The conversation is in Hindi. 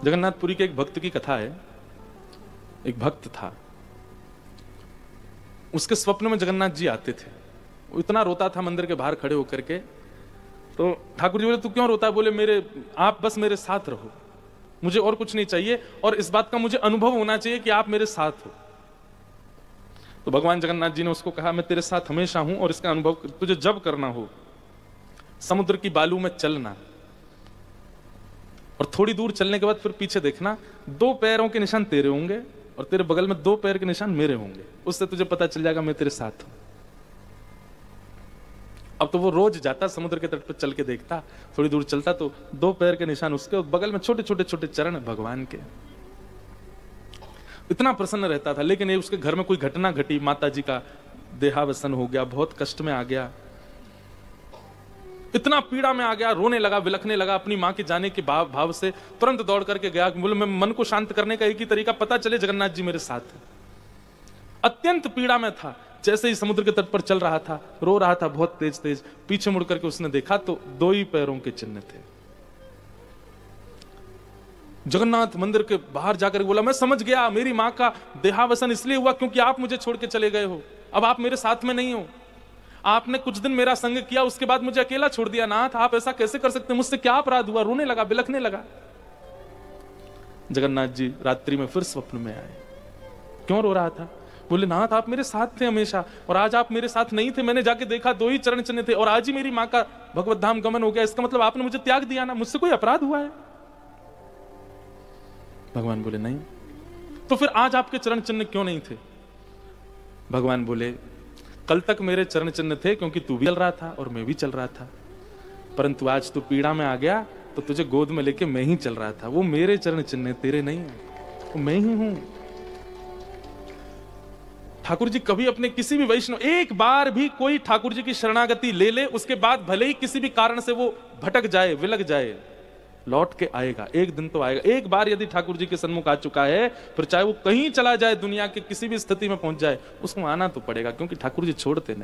जगन्नाथपुरी के एक भक्त की कथा है। एक भक्त था, उसके स्वप्न में जगन्नाथ जी आते थे। वो इतना रोता था मंदिर के बाहर खड़े होकर के। तो ठाकुर जी बोले, तू क्यों रोता है? बोले, आप बस मेरे साथ रहो, मुझे और कुछ नहीं चाहिए, और इस बात का मुझे अनुभव होना चाहिए कि आप मेरे साथ हो। तो भगवान जगन्नाथ जी ने उसको कहा, मैं तेरे साथ हमेशा हूं, और इसका अनुभव तुझे जब करना हो समुद्र की बालू में चलना, और थोड़ी दूर चलने के बाद फिर पीछे देखना, 2 पैरों के निशान तेरे होंगे और तेरे बगल में 2 पैर के निशान मेरे होंगे। उससे तुझे पता चल जाएगा मैं तेरे साथ हूं। अब तो वो रोज जाता, समुद्र के तट पर चल के देखता, थोड़ी दूर चलता तो 2 पैर के निशान उसके, और बगल में छोटे छोटे छोटे चरण भगवान के। इतना प्रसन्न रहता था। लेकिन ये उसके घर में कोई घटना घटी, माता जी का देहावसन हो गया, बहुत कष्ट में आ गया, इतना पीड़ा में आ गया, रोने लगा, विलखने लगा। अपनी मां के जाने के भाव से तुरंत दौड़ करके गया। बोले, मैं मन को शांत करने का एक ही तरीका, पता चले जगन्नाथ जी मेरे साथ है। अत्यंत पीड़ा में था। जैसे ही समुद्र के तट पर चल रहा था, रो रहा था बहुत तेज तेज। पीछे मुड़ करके उसने देखा तो 2 ही पैरों के चिन्ह थे। जगन्नाथ मंदिर के बाहर जाकर बोला, मैं समझ गया, मेरी मां का देहावसन इसलिए हुआ क्योंकि आप मुझे छोड़ के चले गए हो। अब आप मेरे साथ में नहीं हो। आपने कुछ दिन मेरा संग किया, उसके बाद मुझे अकेला छोड़ दिया। नाथ, आप ऐसा कैसे कर सकते हैं? मुझसे क्या अपराध हुआ? रोने लगा, बिलखने लगा। जगन्नाथ जी रात्रि में फिर स्वप्न में आए। क्यों रो रहा था? बोले, नाथ, आप मेरे साथ थे हमेशा, और आज आप मेरे साथ नहीं थे। मैंने जाके देखा 2 ही चरण चिन्ह थे, और आज ही मेरी मां का भगवत धाम गमन हो गया। इसका मतलब आपने मुझे त्याग दिया ना? मुझसे कोई अपराध हुआ है? भगवान बोले, नहीं। तो फिर आज आपके चरण चिन्ह क्यों नहीं थे? भगवान बोले, कल तक मेरे चरण चिन्ह थे क्योंकि तू भी चल रहा था और मैं भी चल रहा था, परंतु आज तू पीड़ा में आ गया तो तुझे गोद में लेके मैं ही चल रहा था। वो मेरे चरण चिन्ह तेरे नहीं है, वो मैं ही हूं। ठाकुर जी कभी अपने किसी भी वैष्णव, एक बार भी कोई ठाकुर जी की शरणागति ले ले, उसके बाद भले ही किसी भी कारण से वो भटक जाए, विलग जाए, लौट के आएगा। एक दिन तो आएगा। एक बार यदि ठाकुर जी के सन्मुख आ चुका है, फिर चाहे वो कहीं चला जाए, दुनिया के किसी भी स्थिति में पहुंच जाए, उसको आना तो पड़ेगा, क्योंकि ठाकुर जी छोड़ते नहीं।